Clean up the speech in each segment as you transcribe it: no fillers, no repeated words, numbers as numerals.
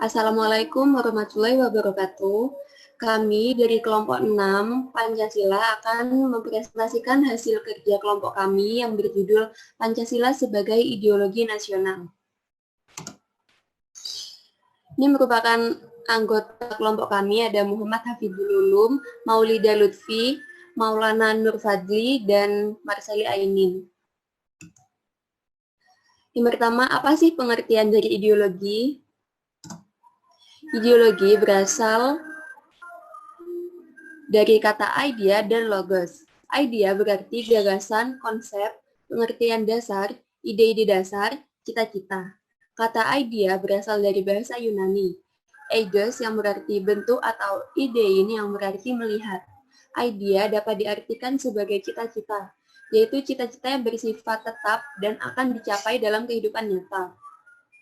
Assalamualaikum warahmatullahi wabarakatuh. Kami dari kelompok 6 Pancasila akan mempresentasikan hasil kerja kelompok kami yang berjudul Pancasila sebagai Ideologi Nasional. Ini merupakan anggota kelompok kami, ada Muhammad Hafidul Ulum, Maulida Lutfi, Maulana Nur Fadli, dan Marsali Ainin. Yang pertama, apa sih pengertian dari ideologi? Ideologi berasal dari kata idea dan logos. Idea berarti gagasan, konsep, pengertian dasar, ide-ide dasar, cita-cita. Kata idea berasal dari bahasa Yunani. Eidos yang berarti bentuk atau idein yang berarti melihat. Idea dapat diartikan sebagai cita-cita, yaitu cita-cita yang bersifat tetap dan akan dicapai dalam kehidupan nyata.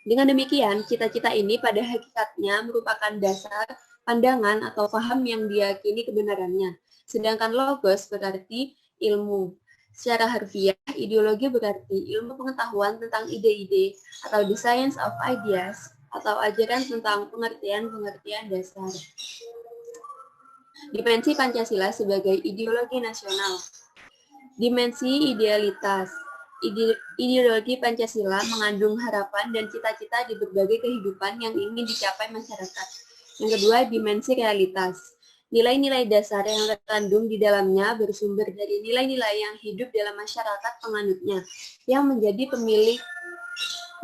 Dengan demikian, cita-cita ini pada hakikatnya merupakan dasar, pandangan, atau paham yang diyakini kebenarannya. Sedangkan logos berarti ilmu. Secara harfiah, ideologi berarti ilmu pengetahuan tentang ide-ide atau the science of ideas atau ajaran tentang pengertian-pengertian dasar. Dimensi Pancasila sebagai ideologi nasional. Dimensi idealitas. Ideologi Pancasila mengandung harapan dan cita-cita di berbagai kehidupan yang ingin dicapai masyarakat. Yang kedua, dimensi realitas. Nilai-nilai dasar yang terkandung di dalamnya bersumber dari nilai-nilai yang hidup dalam masyarakat penganutnya, yang menjadi pemilik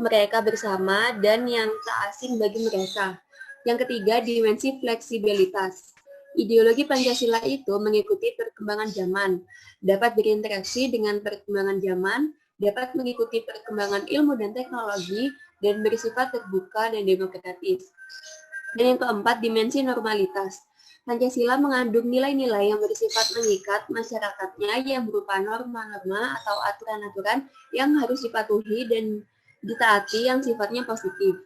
mereka bersama dan yang tak asing bagi mereka. Yang ketiga, dimensi fleksibilitas. Ideologi Pancasila itu mengikuti perkembangan zaman, dapat berinteraksi dengan perkembangan zaman, dapat mengikuti perkembangan ilmu dan teknologi, dan bersifat terbuka dan demokratis. Dan yang keempat, dimensi normalitas. Pancasila mengandung nilai-nilai yang bersifat mengikat masyarakatnya yang berupa norma-norma atau aturan-aturan yang harus dipatuhi dan ditaati yang sifatnya positif.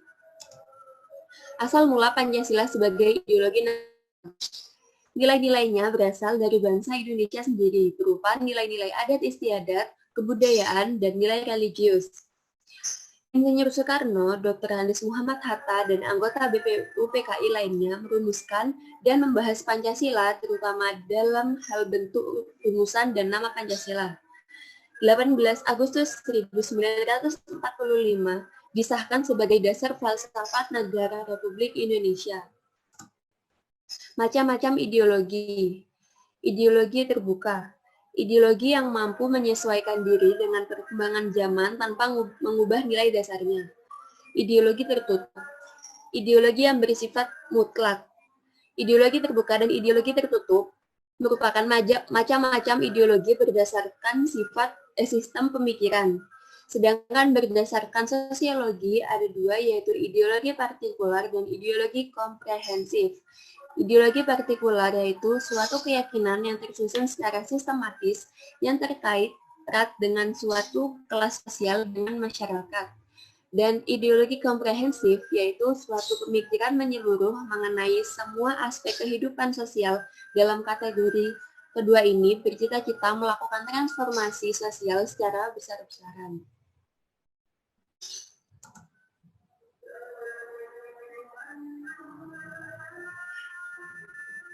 Asal mula Pancasila sebagai ideologi nilai-nilainya berasal dari bangsa Indonesia sendiri, berupa nilai-nilai adat istiadat, kebudayaan, dan nilai religius. Insinyur Soekarno, Dr. Andes Muhammad Hatta, dan anggota BPUPKI lainnya merumuskan dan membahas Pancasila, terutama dalam hal bentuk rumusan dan nama Pancasila. 18 Agustus 1945 disahkan sebagai dasar falsafat negara Republik Indonesia. Macam-macam ideologi. Ideologi terbuka. Ideologi yang mampu menyesuaikan diri dengan perkembangan zaman tanpa mengubah nilai dasarnya. Ideologi tertutup. Ideologi yang bersifat mutlak. Ideologi terbuka dan ideologi tertutup merupakan macam-macam ideologi berdasarkan sistem pemikiran. Sedangkan berdasarkan sosiologi ada dua, yaitu ideologi partikular dan ideologi komprehensif. Ideologi partikular yaitu suatu keyakinan yang tersusun secara sistematis yang terkait erat dengan suatu kelas sosial dengan masyarakat. Dan ideologi komprehensif yaitu suatu pemikiran menyeluruh mengenai semua aspek kehidupan sosial dalam kategori kedua ini bercita-cita melakukan transformasi sosial secara besar-besaran.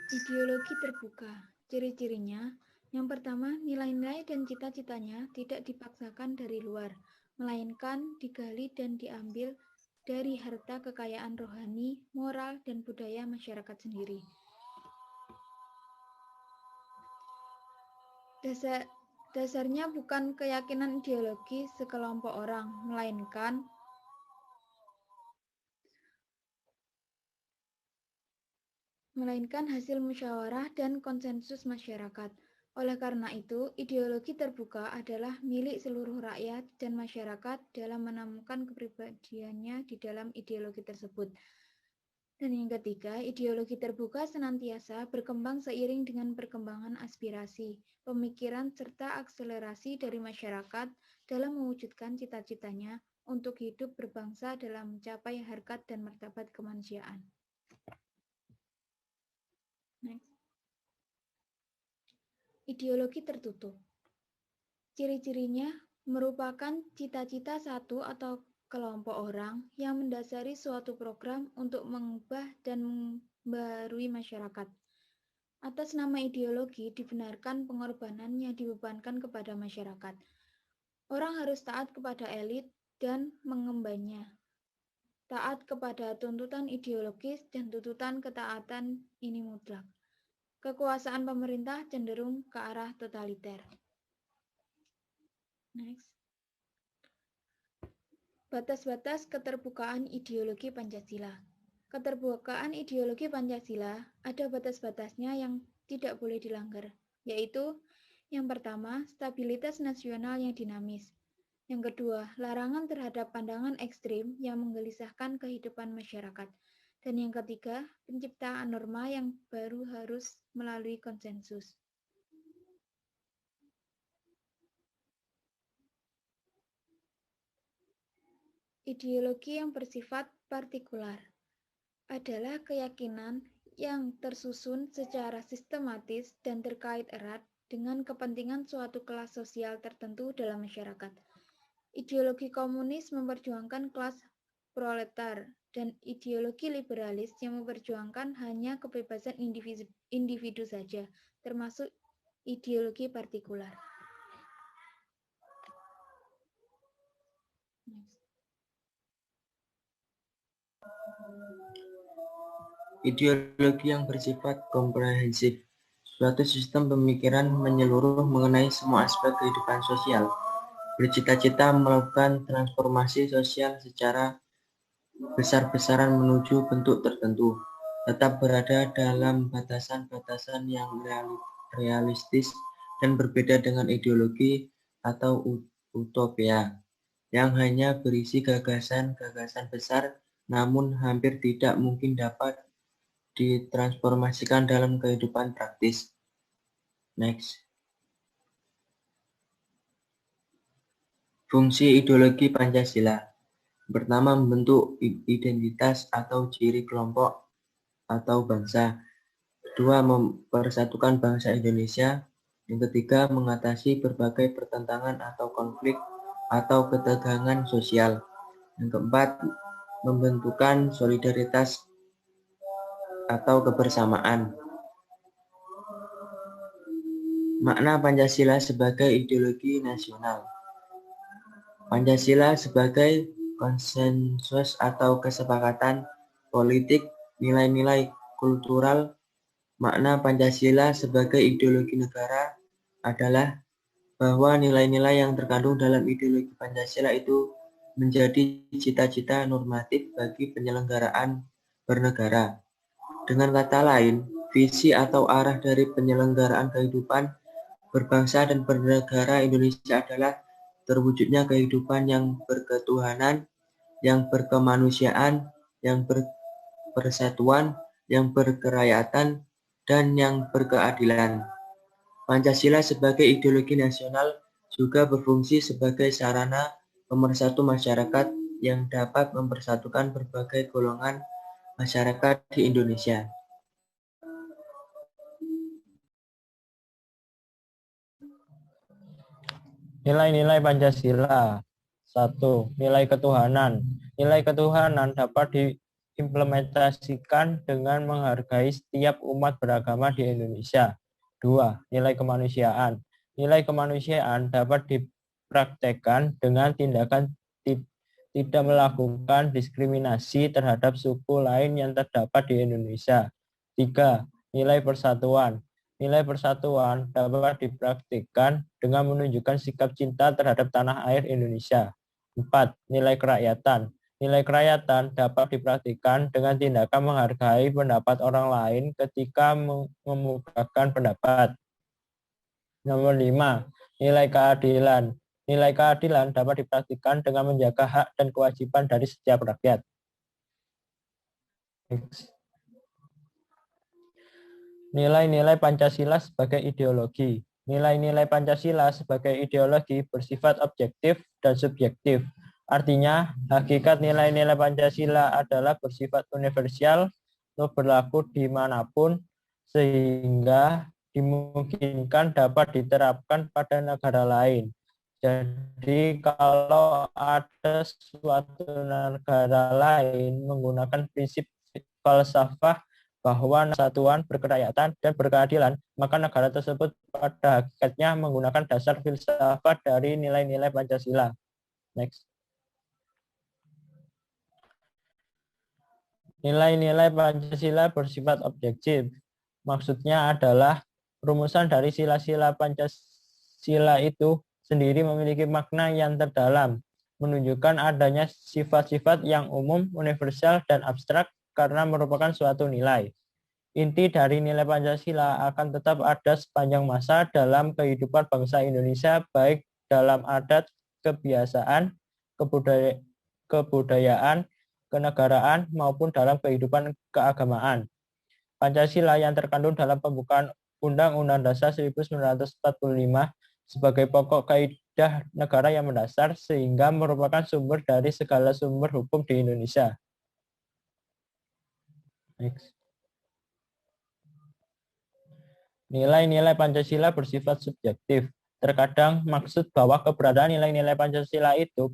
Ideologi terbuka. Ciri-cirinya, yang pertama, nilai-nilai dan cita-citanya tidak dipaksakan dari luar, melainkan digali dan diambil dari harta kekayaan rohani, moral, dan budaya masyarakat sendiri. Dasarnya bukan keyakinan ideologi sekelompok orang, melainkan hasil musyawarah dan konsensus masyarakat. Oleh karena itu, ideologi terbuka adalah milik seluruh rakyat dan masyarakat dalam menemukan kepribadiannya di dalam ideologi tersebut. Dan yang ketiga, ideologi terbuka senantiasa berkembang seiring dengan perkembangan aspirasi, pemikiran, serta akselerasi dari masyarakat dalam mewujudkan cita-citanya untuk hidup berbangsa dalam mencapai harkat dan martabat kemanusiaan. Next. Ideologi tertutup. Ciri-cirinya merupakan cita-cita satu atau kelompok orang yang mendasari suatu program untuk mengubah dan membarui masyarakat. Atas nama ideologi dibenarkan pengorbanan yang dibebankan kepada masyarakat. Orang harus taat kepada elit dan mengembannya. Taat kepada tuntutan ideologis dan tuntutan ketaatan ini mutlak. Kekuasaan pemerintah cenderung ke arah totaliter. Next. Batas-batas keterbukaan ideologi Pancasila. Keterbukaan ideologi Pancasila ada batas-batasnya yang tidak boleh dilanggar, yaitu yang pertama, stabilitas nasional yang dinamis. Yang kedua, larangan terhadap pandangan ekstrim yang menggelisahkan kehidupan masyarakat. Dan yang ketiga, penciptaan norma yang baru harus melalui konsensus. Ideologi yang bersifat partikular adalah keyakinan yang tersusun secara sistematis dan terkait erat dengan kepentingan suatu kelas sosial tertentu dalam masyarakat. Ideologi komunis memperjuangkan kelas proletar dan ideologi liberalis yang memperjuangkan hanya kebebasan individu saja, termasuk ideologi partikular. Ideologi yang bersifat komprehensif, suatu sistem pemikiran menyeluruh mengenai semua aspek kehidupan sosial, bercita-cita melakukan transformasi sosial secara besar-besaran menuju bentuk tertentu, tetap berada dalam batasan-batasan yang realistis dan berbeda dengan ideologi atau utopia, yang hanya berisi gagasan-gagasan besar namun hampir tidak mungkin dapat ditransformasikan dalam kehidupan praktis. Next. Fungsi ideologi Pancasila. Pertama, membentuk identitas atau ciri kelompok atau bangsa. Kedua, mempersatukan bangsa Indonesia. Yang ketiga, mengatasi berbagai pertentangan atau konflik atau ketegangan sosial. Yang keempat, membentukkan solidaritas atau kebersamaan. Makna Pancasila sebagai ideologi nasional. Pancasila sebagai konsensus atau kesepakatan politik, nilai-nilai kultural. Makna Pancasila sebagai ideologi negara adalah bahwa nilai-nilai yang terkandung dalam ideologi Pancasila itu menjadi cita-cita normatif bagi penyelenggaraan bernegara. Dengan kata lain, visi atau arah dari penyelenggaraan kehidupan berbangsa dan bernegara Indonesia adalah terwujudnya kehidupan yang berketuhanan, yang berkemanusiaan, yang berpersatuan, yang berkerakyatan, dan yang berkeadilan. Pancasila sebagai ideologi nasional juga berfungsi sebagai sarana pemersatu masyarakat yang dapat mempersatukan berbagai golongan masyarakat di Indonesia. Nilai-nilai Pancasila. 1. Nilai ketuhanan. Nilai ketuhanan dapat diimplementasikan dengan menghargai setiap umat beragama di Indonesia. 2. Nilai kemanusiaan. Nilai kemanusiaan dapat dipraktekkan dengan tindakan tidak melakukan diskriminasi terhadap suku lain yang terdapat di Indonesia. 3. Nilai persatuan. Nilai persatuan dapat dipraktikkan dengan menunjukkan sikap cinta terhadap tanah air Indonesia. 4. Nilai kerakyatan. Nilai kerakyatan dapat dipraktikkan dengan tindakan menghargai pendapat orang lain ketika mengemukakan pendapat. Nomor 5. Nilai keadilan. Nilai keadilan dapat dipraktikkan dengan menjaga hak dan kewajiban dari setiap rakyat. Nilai-nilai Pancasila sebagai ideologi. Nilai-nilai Pancasila sebagai ideologi bersifat objektif dan subjektif. Artinya, hakikat nilai-nilai Pancasila adalah bersifat universal, berlaku dimanapun, sehingga dimungkinkan dapat diterapkan pada negara lain. Jadi kalau ada suatu negara lain menggunakan prinsip falsafah bahwa kesatuan, berkerakyatan, dan berkeadilan, maka negara tersebut pada hakikatnya menggunakan dasar filsafat dari nilai-nilai Pancasila. Next. Nilai-nilai Pancasila bersifat objektif. Maksudnya adalah rumusan dari sila-sila Pancasila itu sendiri memiliki makna yang terdalam, menunjukkan adanya sifat-sifat yang umum, universal, dan abstrak karena merupakan suatu nilai. Inti dari nilai Pancasila akan tetap ada sepanjang masa dalam kehidupan bangsa Indonesia, baik dalam adat, kebiasaan, kebudayaan, kenegaraan, maupun dalam kehidupan keagamaan. Pancasila yang terkandung dalam pembukaan Undang-Undang Dasar 1945 sebagai pokok kaidah negara yang mendasar sehingga merupakan sumber dari segala sumber hukum di Indonesia. Next. Nilai-nilai Pancasila bersifat subjektif. Terkadang maksud bahwa keberadaan nilai-nilai Pancasila itu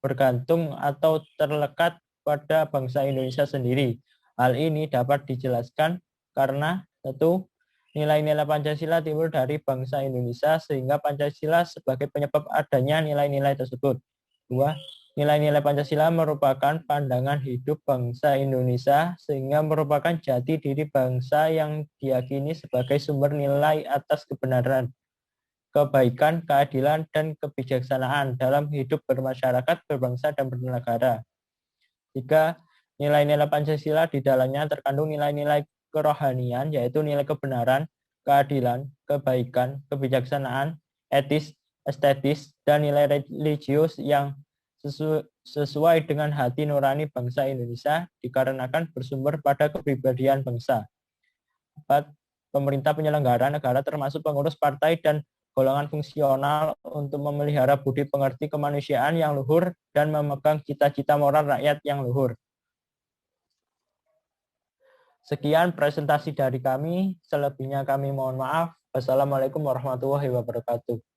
bergantung atau terlekat pada bangsa Indonesia sendiri. Hal ini dapat dijelaskan karena satu, nilai-nilai Pancasila timbul dari bangsa Indonesia sehingga Pancasila sebagai penyebab adanya nilai-nilai tersebut. Dua, nilai-nilai Pancasila merupakan pandangan hidup bangsa Indonesia sehingga merupakan jati diri bangsa yang diyakini sebagai sumber nilai atas kebenaran, kebaikan, keadilan, dan kebijaksanaan dalam hidup bermasyarakat, berbangsa, dan bernegara. Tiga, nilai-nilai Pancasila di dalamnya terkandung nilai-nilai kerohanian, yaitu nilai kebenaran, keadilan, kebaikan, kebijaksanaan, etis, estetis, dan nilai religius yang sesuai dengan hati nurani bangsa Indonesia dikarenakan bersumber pada kepribadian bangsa. 4. Pemerintah penyelenggara negara termasuk pengurus partai dan golongan fungsional untuk memelihara budi pengerti kemanusiaan yang luhur dan memegang cita-cita moral rakyat yang luhur. Sekian presentasi dari kami, selebihnya kami mohon maaf. Wassalamualaikum warahmatullahi wabarakatuh.